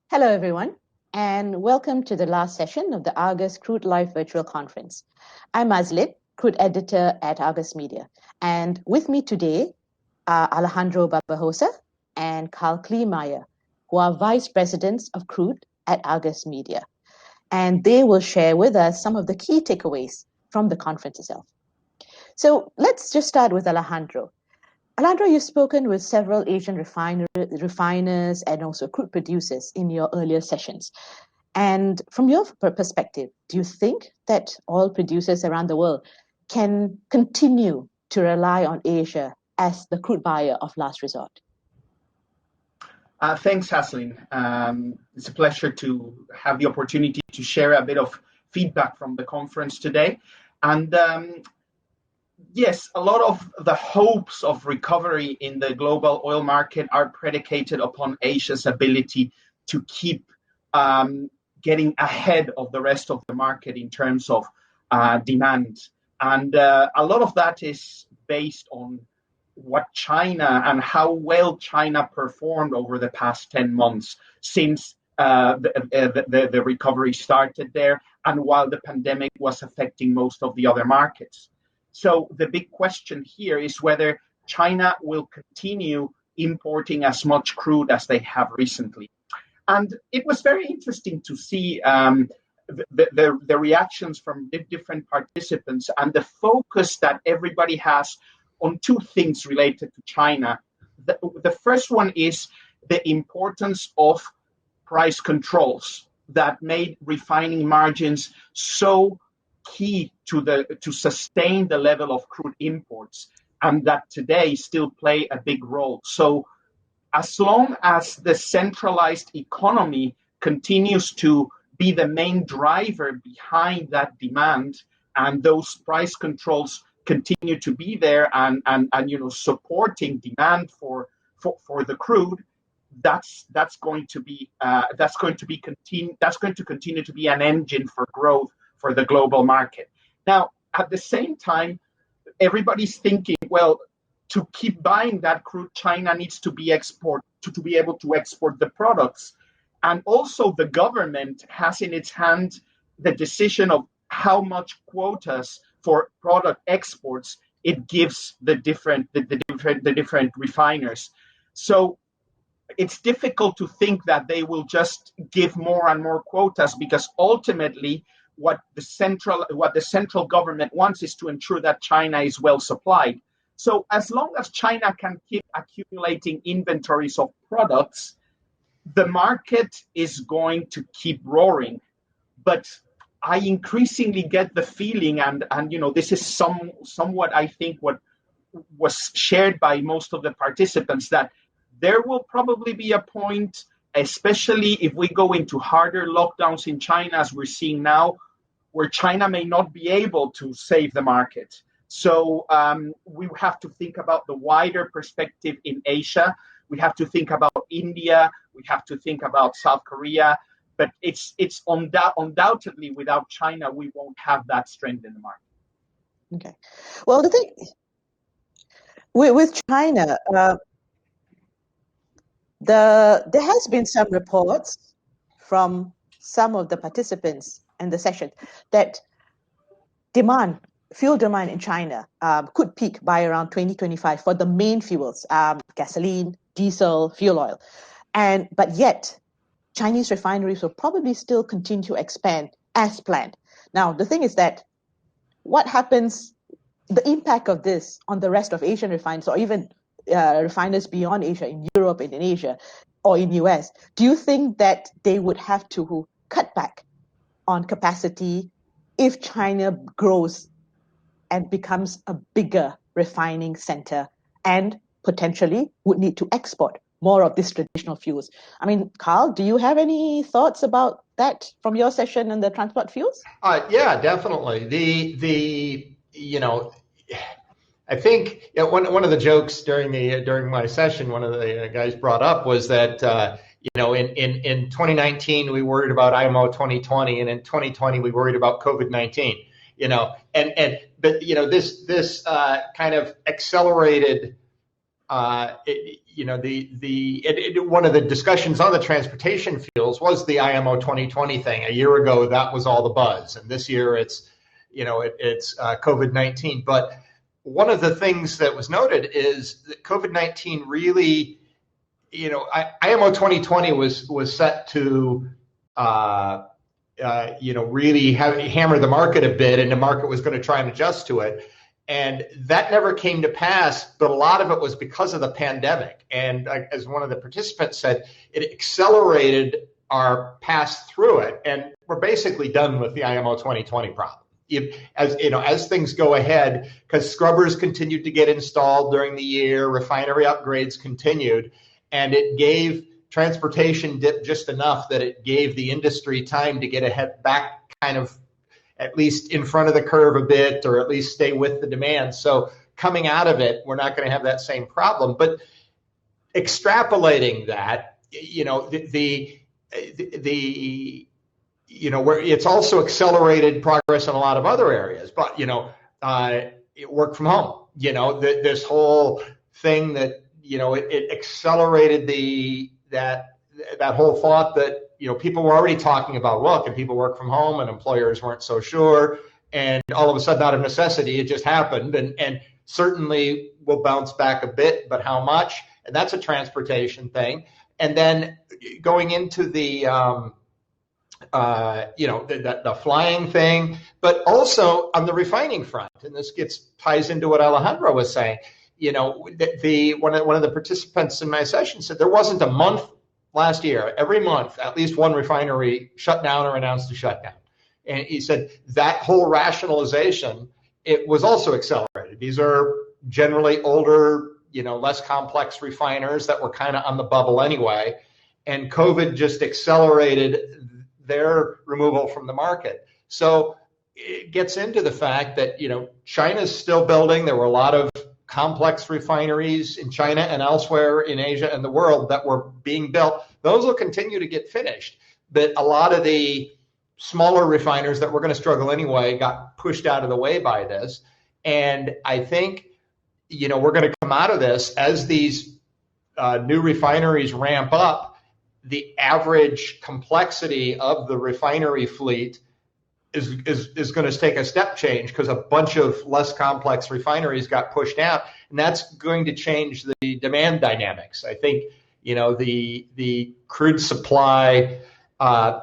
Hello, everyone, and welcome to the last session of the Argus Crude Live virtual conference. I'm Azlin, Crude Editor at Argus Media, and with me today are Alejandro Barbajosa and Karl Kleemeier, who are Vice Presidents of Crude at Argus Media, and they will share with us some of the key takeaways from the conference itself. So let's just start with Alejandro. Alejandro, you've spoken with several Asian refiners and also crude producers in your earlier sessions. And from your perspective, do you think that oil producers around the world can continue to rely on Asia as the crude buyer of last resort? Thanks, Azlin. It's a pleasure to have the opportunity to share a bit of feedback from the conference today. And yes, a lot of the hopes of recovery in the global oil market are predicated upon Asia's ability to keep getting ahead of the rest of the market in terms of demand. And a lot of that is based on what China and how well China performed over the past 10 months since the recovery started there and while the pandemic was affecting most of the other markets. So the big question here is whether China will continue importing as much crude as they have recently. And it was very interesting to see the reactions from different participants and the focus that everybody has on two things related to China. The first one is the importance of price controls that made refining margins so key to sustain the level of crude imports, and that today still play a big role. So as long as the centralized economy continues to be the main driver behind that demand and those price controls continue to be there and supporting demand for the crude, that's going to continue to be an engine for growth for the global market. Now, at the same time, everybody's thinking, well, to keep buying that crude, China needs to be able to export the products. And also the government has in its hand the decision of how much quotas for product exports it gives the different refiners. So it's difficult to think that they will just give more and more quotas, because ultimately what the central government wants is to ensure that China is well supplied. So as long as China can keep accumulating inventories of products, the market is going to keep roaring. But I increasingly get the feeling, and this is somewhat I think what was shared by most of the participants, that there will probably be a point, especially if we go into harder lockdowns in China, as we're seeing now, where China may not be able to save the market. So we have to think about the wider perspective in Asia. We have to think about India. We have to think about South Korea. But it's undoubtedly without China, we won't have that strength in the market. Okay. Well, the thing with China, there has been some reports from some of the participants in the session that fuel demand in China could peak by around 2025 for the main fuels, gasoline, diesel, fuel oil. But yet, Chinese refineries will probably still continue to expand as planned. Now, the thing is that what happens, the impact of this on the rest of Asian refiners, or even refiners beyond Asia, in Europe, in Asia, or in US, do you think that they would have to cut back on capacity if China grows and becomes a bigger refining center and potentially would need to export more of these traditional fuels? I mean, Karl, do you have any thoughts about that from your session on the transport fuels? Yeah, definitely. I think one of the jokes during my session, one of the guys brought up was that in 2019 we worried about IMO 2020, and in 2020 we worried about COVID-19. But this kind of accelerated one of the discussions on the transportation fuels was the IMO 2020 thing. A year ago, that was all the buzz, and this year it's COVID-19. But one of the things that was noted is that COVID-19 really, IMO 2020 was set to really hammer the market a bit, and the market was going to try and adjust to it. And that never came to pass, but a lot of it was because of the pandemic. And as one of the participants said, it accelerated our pass through it. And we're basically done with the IMO 2020 problem. As things go ahead, because scrubbers continued to get installed during the year, refinery upgrades continued, and it gave transportation dip just enough that it gave the industry time to get ahead back kind of at least in front of the curve a bit, or at least stay with the demand. So coming out of it, we're not going to have that same problem. But extrapolating that, where it's also accelerated progress in a lot of other areas. But work from home. This whole thing that it accelerated that whole thought that people were already talking about, well, can people work from home? And employers weren't so sure. And all of a sudden, out of necessity, it just happened. And certainly will bounce back a bit, but how much? And that's a transportation thing. And then going into the flying thing, but also on the refining front. And this ties into what Alejandro was saying. One of the participants in my session said there wasn't a month last year, every month, at least one refinery shut down or announced a shutdown. And he said that whole rationalization, it was also accelerated. These are generally older, less complex refiners that were kind of on the bubble anyway. And COVID just accelerated their removal from the market. So it gets into the fact that, China's still building. There were a lot of complex refineries in China and elsewhere in Asia and the world that were being built. Those will continue to get finished. But a lot of the smaller refiners that were going to struggle anyway got pushed out of the way by this. And I think, we're going to come out of this as these new refineries ramp up. The average complexity of the refinery fleet is going to take a step change because a bunch of less complex refineries got pushed out, and that's going to change the demand dynamics. I think the crude supply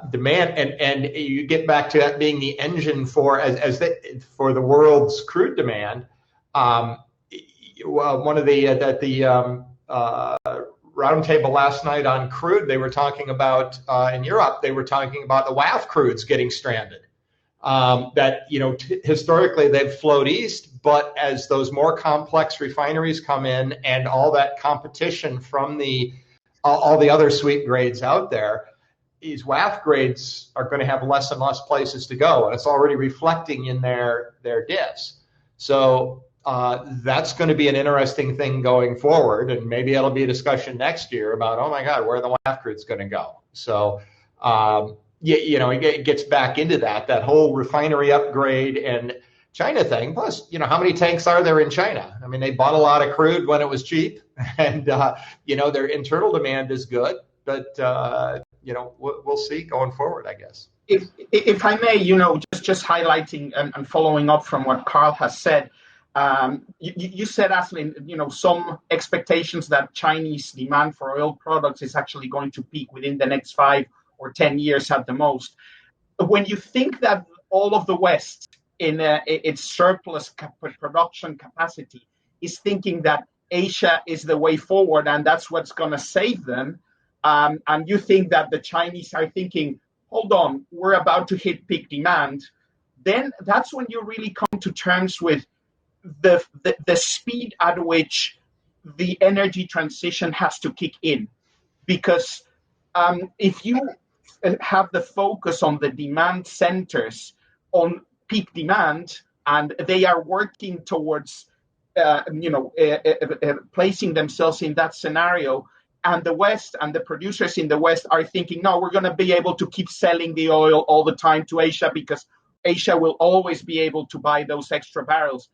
demand, and you get back to that being the engine for the world's crude demand. One of the roundtable last night on crude, they were talking about in Europe, they were talking about the WAF crudes getting stranded. Historically they've flowed east, but as those more complex refineries come in and all that competition from all the other sweet grades out there, these WAF grades are going to have less and less places to go, and it's already reflecting in their diffs. So that's going to be an interesting thing going forward, and maybe it'll be a discussion next year about, oh my God, where are the WAF crudes going to go? So it gets back into that whole refinery upgrade and China thing. Plus, how many tanks are there in China? I mean, they bought a lot of crude when it was cheap, and their internal demand is good, but we'll see going forward, I guess. If I may, just highlighting and following up from what Karl has said, you said, Azlin, some expectations that Chinese demand for oil products is actually going to peak within the next 5 or 10 years at the most. When you think that all of the West in its surplus production capacity is thinking that Asia is the way forward and that's what's going to save them, and you think that the Chinese are thinking, hold on, we're about to hit peak demand, then that's when you really come to terms with the speed at which the energy transition has to kick in. Because if you have the focus on the demand centers on peak demand, and they are working towards placing themselves in that scenario, and the West and the producers in the West are thinking, no, we're going to be able to keep selling the oil all the time to Asia because Asia will always be able to buy those extra barrels.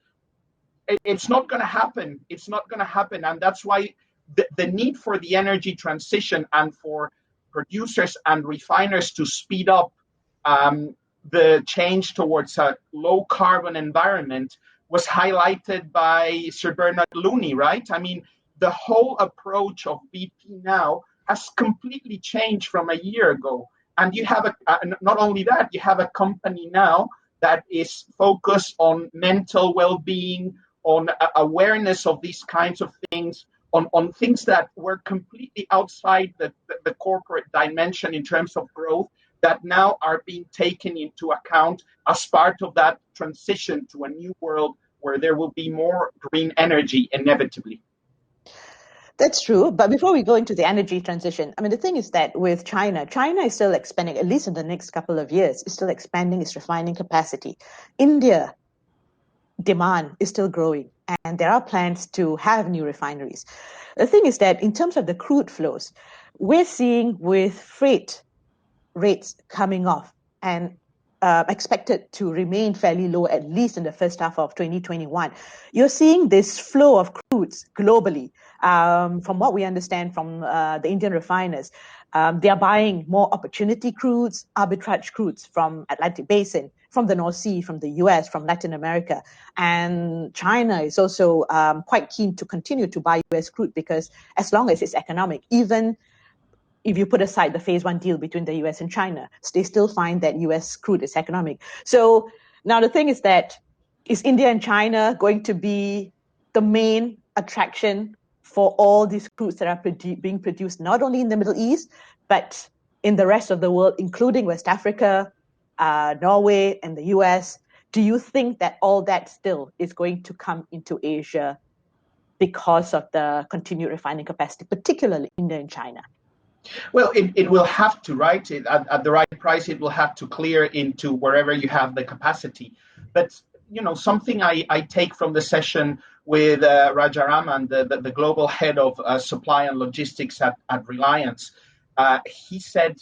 it's not going to happen. It's not going to happen. And that's why the need for the energy transition and for producers and refiners to speed up the change towards a low carbon environment was highlighted by Sir Bernard Looney, right? I mean, the whole approach of BP now has completely changed from a year ago. And you have not only that, you have a company now that is focused on mental well-being, on awareness of these kinds of things, on things that were completely outside the corporate dimension in terms of growth, that now are being taken into account as part of that transition to a new world where there will be more green energy inevitably. That's true. But before we go into the energy transition, I mean, the thing is that with China is still expanding, at least in the next couple of years, is still expanding its refining capacity. India demand is still growing, and there are plans to have new refineries. The thing is that in terms of the crude flows, we're seeing with freight rates coming off and expected to remain fairly low, at least in the first half of 2021. You're seeing this flow of crudes globally. From what we understand from the Indian refiners, they are buying more opportunity crudes, arbitrage crudes from Atlantic Basin, from the North Sea, from the US, from Latin America. And China is also quite keen to continue to buy US crude because as long as it's economic, even if you put aside the phase one deal between the US and China, they still find that US crude is economic. So now the thing is that, is India and China going to be the main attraction for all these crudes that are being produced not only in the Middle East, but in the rest of the world, including West Africa, Norway, and the US? Do you think that all that still is going to come into Asia because of the continued refining capacity, particularly India and China? Well, it will have to, right? At the right price, it will have to clear into wherever you have the capacity. But, you know, something I take from the session with Rajaraman, the global head of supply and logistics at Reliance, he said,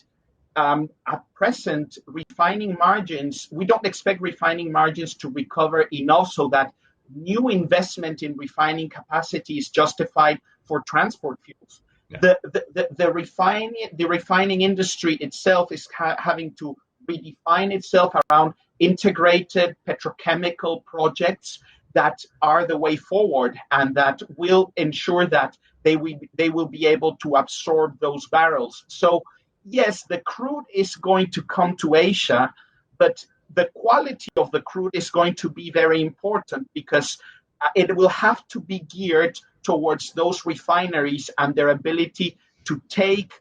at present, refining margins, we don't expect refining margins to recover enough so that new investment in refining capacity is justified for transport fuels. Yeah. The refining industry itself is having to redefine itself around integrated petrochemical projects that are the way forward and that will ensure that they will be able to absorb those barrels. So yes, the crude is going to come to Asia, but the quality of the crude is going to be very important because it will have to be geared towards those refineries and their ability to take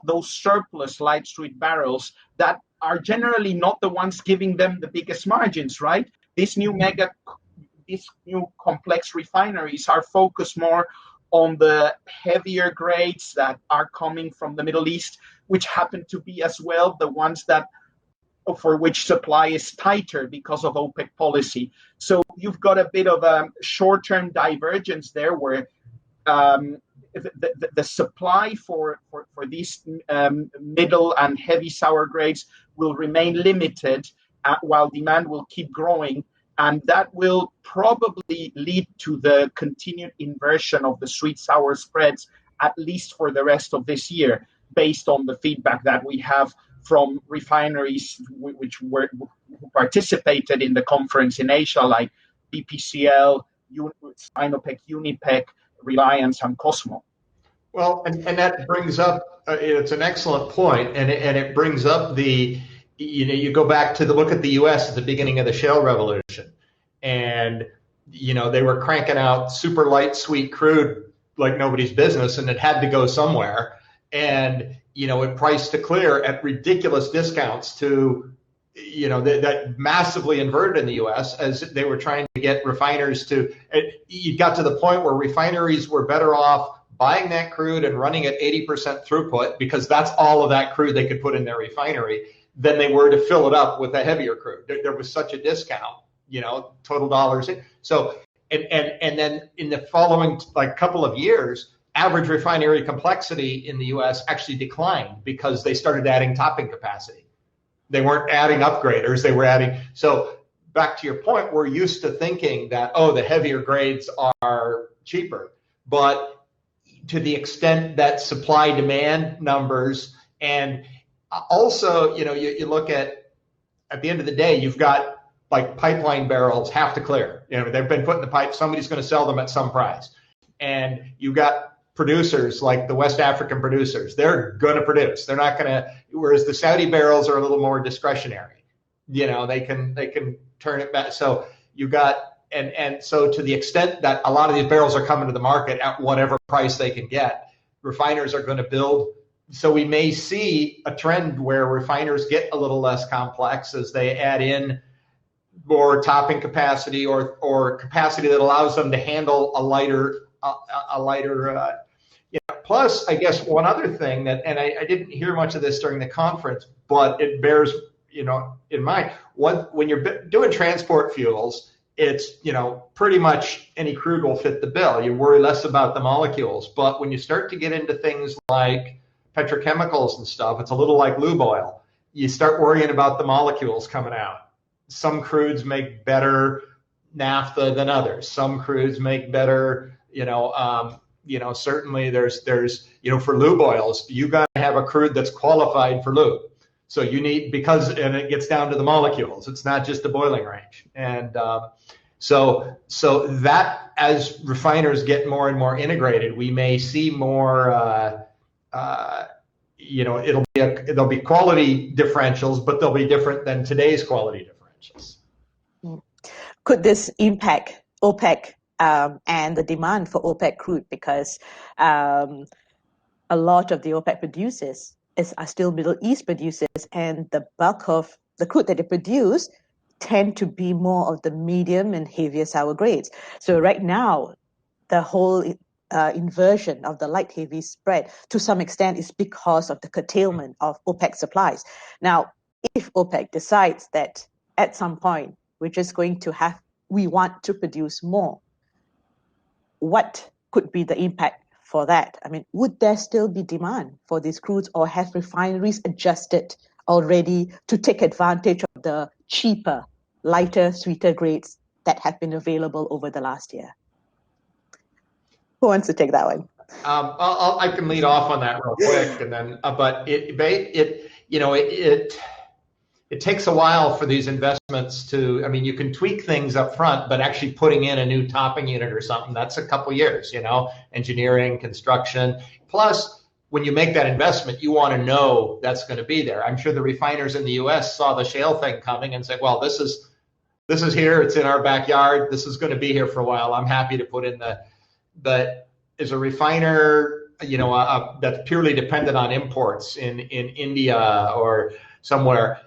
those surplus light sweet barrels that are generally not the ones giving them the biggest margins, right? These new complex refineries are focused more on the heavier grades that are coming from the Middle East, which happen to be as well the ones that for which supply is tighter because of OPEC policy. So you've got a bit of a short-term divergence there where the supply for these middle and heavy sour grades will remain limited while demand will keep growing. And that will probably lead to the continued inversion of the sweet-sour spreads, at least for the rest of this year, based on the feedback that we have from refineries who participated in the conference in Asia, like BPCL, Sinopec, Unipec, Reliance, and Cosmo. Well, and that brings up, it's an excellent point, and it brings up you go back to look at the U.S. at the beginning of the shale revolution, and, they were cranking out super light sweet crude like nobody's business, and it had to go somewhere. And, it priced to clear at ridiculous discounts to, that massively inverted in the U.S. as they were trying to get refiners you got to the point where refineries were better off buying that crude and running at 80% throughput because that's all of that crude they could put in their refinery than they were to fill it up with a heavier crude. There was such a discount, total dollars. So, and then in the following couple of years, average refinery complexity in the U.S. actually declined because they started adding topping capacity. They weren't adding upgraders, they were adding. So back to your point, we're used to thinking that, oh, the heavier grades are cheaper. But to the extent that supply demand numbers, and also, you look at the end of the day, you've got like pipeline barrels have to clear. They've been put in the pipe. Somebody's going to sell them at some price. And you've got producers like the West African producers. They're going to produce. They're not going to, whereas the Saudi barrels are a little more discretionary. They can turn it back. So you got, and so to the extent that a lot of these barrels are coming to the market at whatever price they can get, refiners are going to build. So we may see a trend where refiners get a little less complex as they add in more topping capacity or capacity that allows them to handle a lighter. Plus, I guess one other thing that, and I didn't hear much of this during the conference, but it bears in mind, when you're doing transport fuels, it's pretty much any crude will fit the bill. You worry less about the molecules, but when you start to get into things like petrochemicals and stuff, it's a little like lube oil. You start worrying about the molecules coming out. Some crudes make better naphtha than others. Some crudes make better, certainly there's for lube oils, you got to have a crude that's qualified for lube. So you need, and it gets down to the molecules. It's not just the boiling range. And so that as refiners get more and more integrated, we may see more, there'll be quality differentials, but they'll be different than today's quality differentials. Could this impact OPEC and the demand for OPEC crude? Because a lot of the OPEC producers are still Middle East producers, and the bulk of the crude that they produce tend to be more of the medium and heavier sour grades. So right now, the whole inversion of the light-heavy spread to some extent is because of the curtailment of OPEC supplies. Now, if OPEC decides that at some point we want to produce more, what could be the impact for that? I mean, would there still be demand for these crudes, or have refineries adjusted already to take advantage of the cheaper, lighter, sweeter grades that have been available over the last year? Who wants to take that one? I can lead off on that real quick, and then, but it takes a while for these investments to, you can tweak things up front, but actually putting in a new topping unit or something, that's a couple years, engineering, construction. Plus, when you make that investment, you want to know that's going to be there. I'm sure the refiners in the U.S. saw the shale thing coming and said, well, this is here. It's in our backyard. This is going to be here for a while. I'm happy to put in but as a refiner, that's purely dependent on imports in India or somewhere,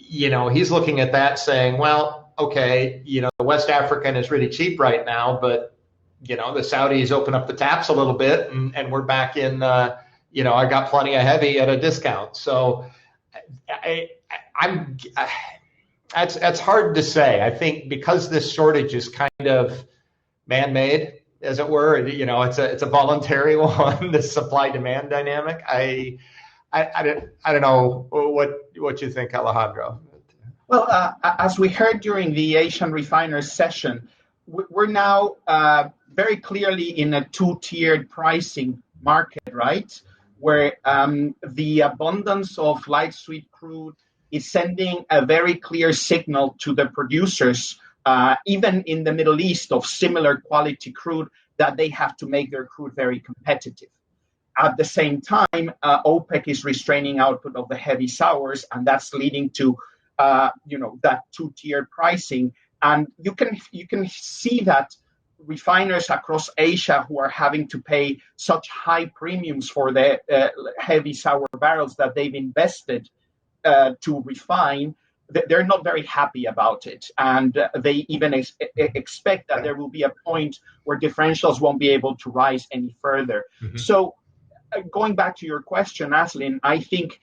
he's looking at that saying, well, okay, the West African is really cheap right now, but, the Saudis open up the taps a little bit and we're back in, I got plenty of heavy at a discount. So that's hard to say. I think because this shortage is kind of man-made, as it were, it's a voluntary one, the supply-demand dynamic. I don't know what you think, Alejandro. Well, as we heard during the Asian refiners session, we're now very clearly in a two-tiered pricing market, right? Where the abundance of light sweet crude is sending a very clear signal to the producers, even in the Middle East, of similar quality crude, that they have to make their crude very competitive. At the same time, OPEC is restraining output of the heavy sours, and that's leading to, that two-tier pricing. And you can see that refiners across Asia who are having to pay such high premiums for the heavy sour barrels that they've invested to refine, they're not very happy about it. And they even expect that there will be a point where differentials won't be able to rise any further. Mm-hmm. So going back to your question, Azlin, I think,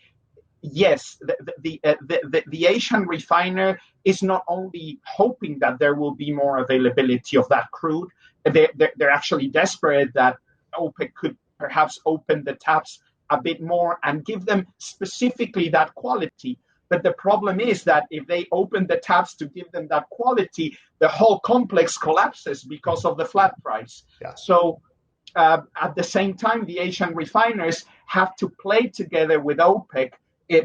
yes, the Asian refiner is not only hoping that there will be more availability of that crude, they're actually desperate that OPEC could perhaps open the taps a bit more and give them specifically that quality. But the problem is that if they open the taps to give them that quality, the whole complex collapses because of the flat price. Yeah. So at the same time, the Asian refiners have to play together with OPEC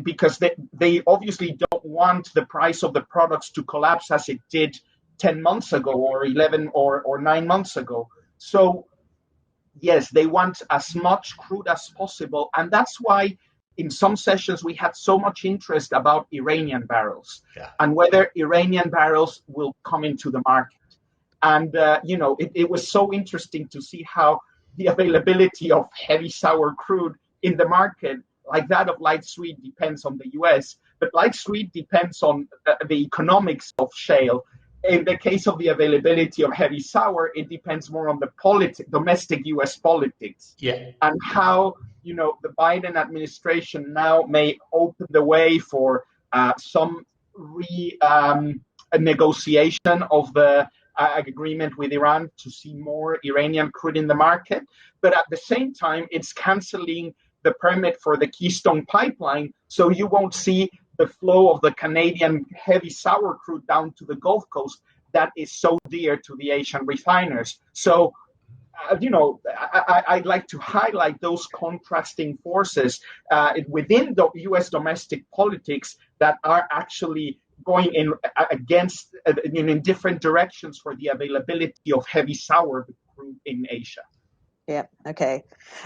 because they obviously don't want the price of the products to collapse as it did 10 months ago or 11 or 9 months ago. So yes, they want as much crude as possible. And that's why in some sessions we had so much interest about Iranian barrels and whether Iranian barrels will come into the market. And, it was so interesting to see how the availability of heavy sour crude in the market, like that of light sweet, depends on the US, but light sweet depends on the economics of shale. In the case of the availability of heavy sour, it depends more on the domestic US politics. Yeah. And how, the Biden administration now may open the way for some negotiation of the agreement with Iran to see more Iranian crude in the market. But at the same time, it's canceling the permit for the Keystone pipeline. So you won't see the flow of the Canadian heavy sour crude down to the Gulf Coast that is so dear to the Asian refiners. So, I'd like to highlight those contrasting forces within the U.S. domestic politics that are actually going in against in different directions for the availability of heavy sour crude in Asia. Yeah. Okay.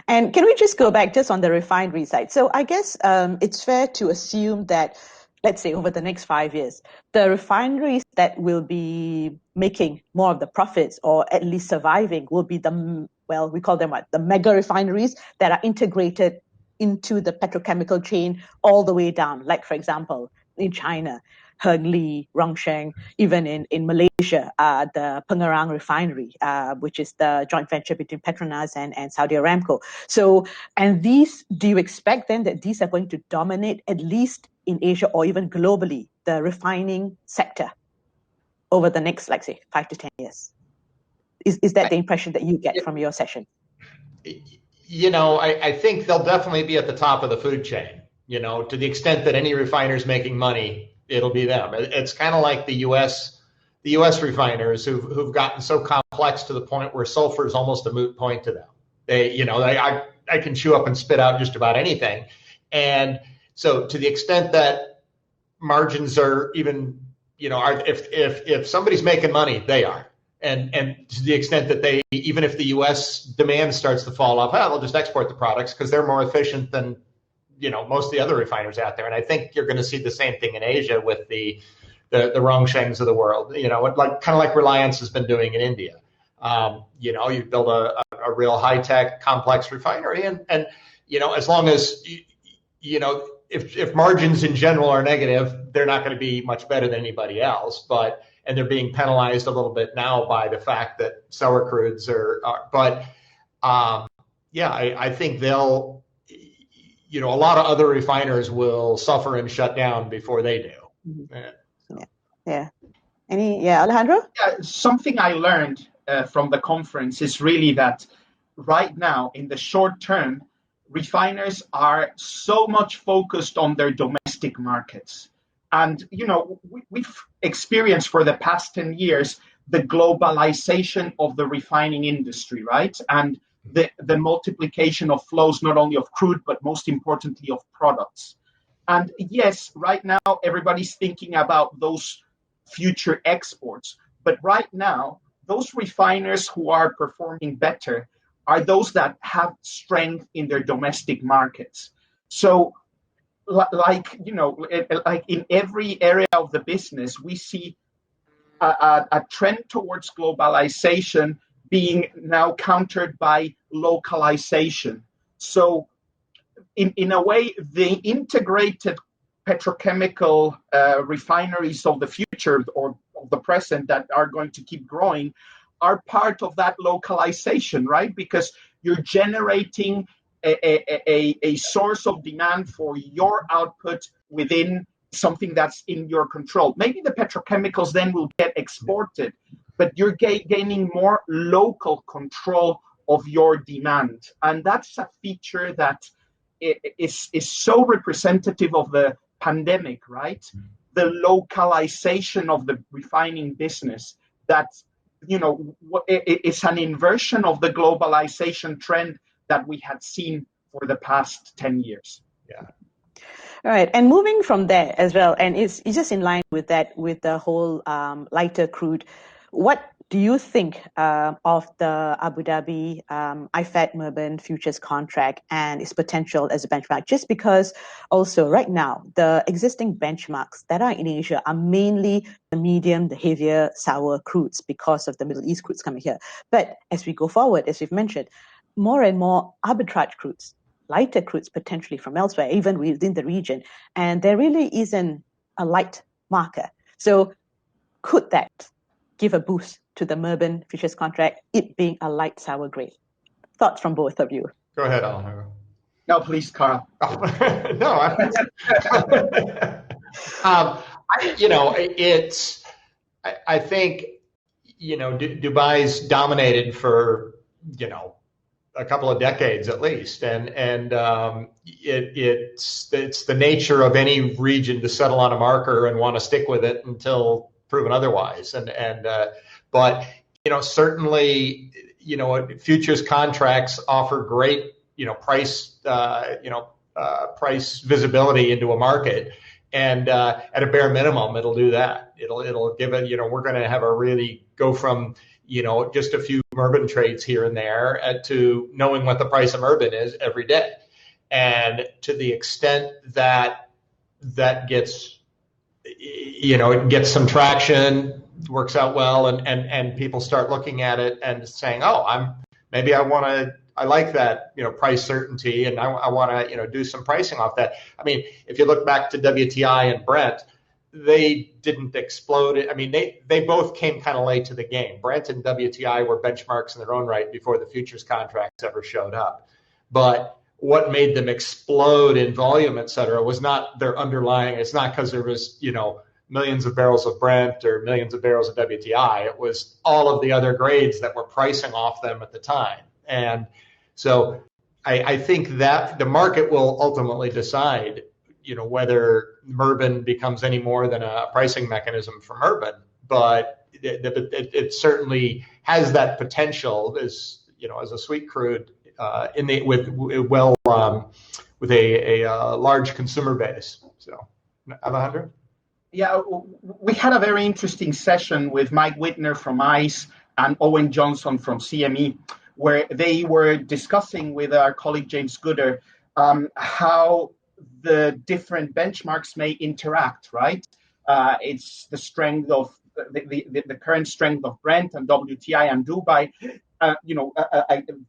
And can we just go back just on the refinery side? So I guess it's fair to assume that, let's say, over the next 5 years, the refineries that will be making more of the profits or at least surviving will be we call them what? The mega refineries that are integrated into the petrochemical chain all the way down. Like, for example, in China, Hengli, Rongsheng, even in Malaysia, the Pengerang refinery, which is the joint venture between Petronas and Saudi Aramco. So, and do you expect then that these are going to dominate, at least in Asia or even globally, the refining sector over the next, like, say, 5 to 10 years? Is that the impression that you get from your session? I think they'll definitely be at the top of the food chain, to the extent that any refiner's making money, it'll be them. It's kind of like the U.S. refiners who've gotten so complex to the point where sulfur is almost a moot point to them. I can chew up and spit out just about anything. And so to the extent that margins are even, if somebody's making money, they are. And to the extent that even if the U.S. demand starts to fall off, they'll just export the products because they're more efficient than, most of the other refiners out there. And I think you're going to see the same thing in Asia with the Rongshengs of the world, kind of like Reliance has been doing in India. You build a real high-tech, complex refinery. And as long as, if margins in general are negative, they're not going to be much better than anybody else. And they're being penalized a little bit now by the fact that sour crudes I think they'll, a lot of other refiners will suffer and shut down before they do. Yeah. Alejandro? Yeah, something I learned from the conference is really that right now, in the short term, refiners are so much focused on their domestic markets. And, we've experienced for the past 10 years the globalization of the refining industry, right? And the multiplication of flows, not only of crude, but most importantly of products. And yes, right now, everybody's thinking about those future exports. But right now, those refiners who are performing better are those that have strength in their domestic markets. So, like in every area of the business, we see a trend towards globalization being now countered by localization. So in a way, the integrated petrochemical refineries of the future or of the present that are going to keep growing are part of that localization, right? Because you're generating a source of demand for your output within something that's in your control. Maybe the petrochemicals then will get exported, but you're gaining more local control of your demand. And that's a feature that is so representative of the pandemic, right? The localization of the refining business, that, it's an inversion of the globalization trend that we had seen for the past 10 years. Yeah. All right, and moving from there as well, and it's just in line with that, with the whole lighter crude. What do you think of the Abu Dhabi IFAD Murban futures contract and its potential as a benchmark? Just because also right now, the existing benchmarks that are in Asia are mainly the medium, the heavier, sour crudes because of the Middle East crudes coming here. But as we go forward, as we've mentioned, more and more arbitrage crudes, lighter crudes potentially from elsewhere, even within the region. And there really isn't a light marker. So could that give a boost to the Murban futures contract, it being a light sour grade? Thoughts from both of you. Go ahead, Alejandro. No, please, Karl. No, I think, Dubai's dominated for, a couple of decades at least, and it's the nature of any region to settle on a marker and want to stick with it until proven otherwise. But certainly, futures contracts offer great, price visibility into a market, and at a bare minimum, it'll do that. It'll give it. We're going to have a really go from just a few Murban trades here and there to knowing what the price of Murban is every day. And to the extent that that it gets some traction, works out well, and people start looking at it and saying, oh, I like that, price certainty, and I want to, do some pricing off that. I mean, if you look back to WTI and Brent, they didn't explode. I mean, they both came kind of late to the game. Brent and WTI were benchmarks in their own right before the futures contracts ever showed up. But what made them explode in volume, et cetera, was not their underlying. It's not because there was, millions of barrels of Brent or millions of barrels of WTI. It was all of the other grades that were pricing off them at the time. And so I think that the market will ultimately decide, whether Murban becomes any more than a pricing mechanism for Murban, but it certainly has that potential as a sweet crude with a large consumer base. So, Alejandro? Yeah, we had a very interesting session with Mike Whitner from ICE and Owen Johnson from CME, where they were discussing with our colleague James Gooder how the different benchmarks may interact, right? It's the strength of the current strength of Brent and WTI and Dubai,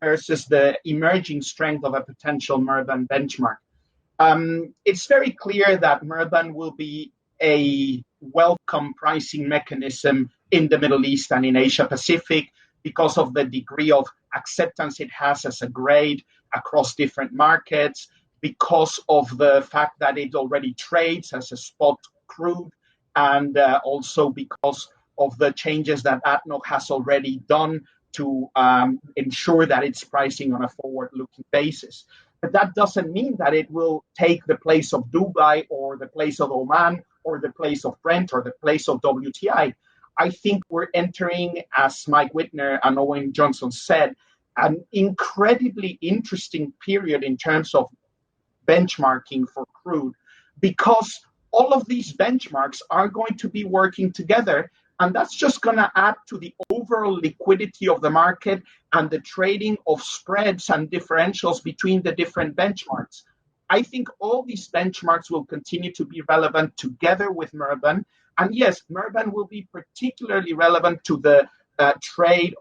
versus the emerging strength of a potential Murban benchmark. It's very clear that Murban will be a welcome pricing mechanism in the Middle East and in Asia Pacific because of the degree of acceptance it has as a grade across different markets, because of the fact that it already trades as a spot crude, and also because of the changes that ADNOC has already done to ensure that it's pricing on a forward-looking basis. But that doesn't mean that it will take the place of Dubai or the place of Oman or the place of Brent or the place of WTI. I think we're entering, as Mike Whitner and Owen Johnson said, an incredibly interesting period in terms of benchmarking for crude, because all of these benchmarks are going to be working together, and that's just going to add to the overall liquidity of the market and the trading of spreads and differentials between the different benchmarks. I think all these benchmarks will continue to be relevant together with Murban. And yes, Murban will be particularly relevant to the trade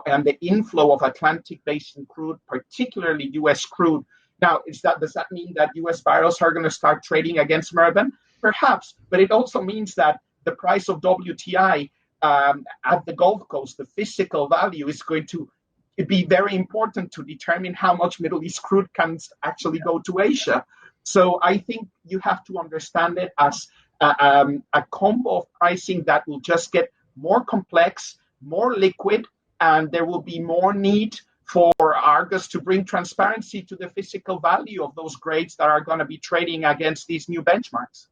and the inflow of Atlantic Basin crude, particularly U.S. crude. Now, does that mean that U.S. barrels are going to start trading against Murban? Perhaps, but it also means that the price of WTI at the Gulf Coast, the physical value, is going to be very important to determine how much Middle East crude can actually go to Asia. So I think you have to understand it as a combo of pricing that will just get more complex, more liquid, and there will be more need for Argus to bring transparency to the physical value of those grades that are going to be trading against these new benchmarks.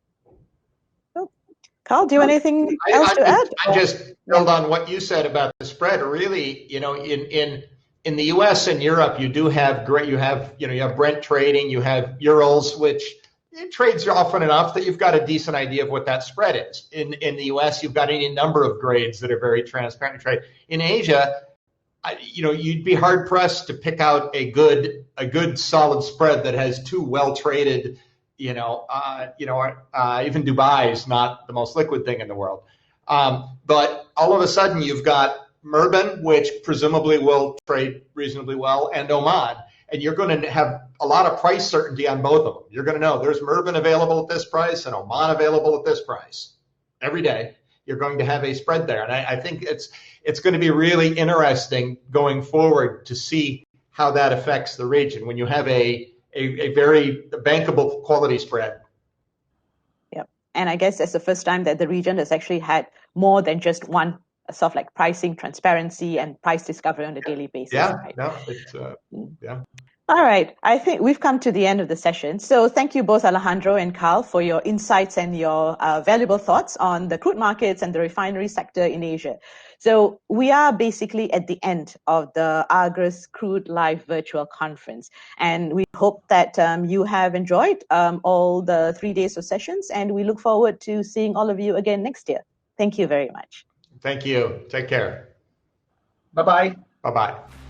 Karl, do you have anything else to add? I just build on what you said about the spread. Really, in the U.S. and Europe, you do have you have Brent trading, you have Urals, which it trades often enough that you've got a decent idea of what that spread is. In the U.S., you've got any number of grades that are very transparent to trade. In Asia, you'd be hard pressed to pick out a good solid spread that has two well traded. Even Dubai is not the most liquid thing in the world. But all of a sudden, you've got Murban, which presumably will trade reasonably well, and Oman. And you're going to have a lot of price certainty on both of them. You're going to know there's Murban available at this price and Oman available at this price. Every day, you're going to have a spread there. And I think it's going to be really interesting going forward to see how that affects the region when you have a very bankable quality spread. Yep. And I guess that's the first time that the region has actually had more than just one sort of like pricing transparency and price discovery on a daily basis. Yeah, right? no, it's, yeah. All right. I think we've come to the end of the session. So thank you both, Alejandro and Karl, for your insights and your valuable thoughts on the crude markets and the refinery sector in Asia. So we are basically at the end of the Argus Crude Live virtual conference. And we hope that you have enjoyed all the 3 days of sessions. And we look forward to seeing all of you again next year. Thank you very much. Thank you. Take care. Bye-bye. Bye-bye.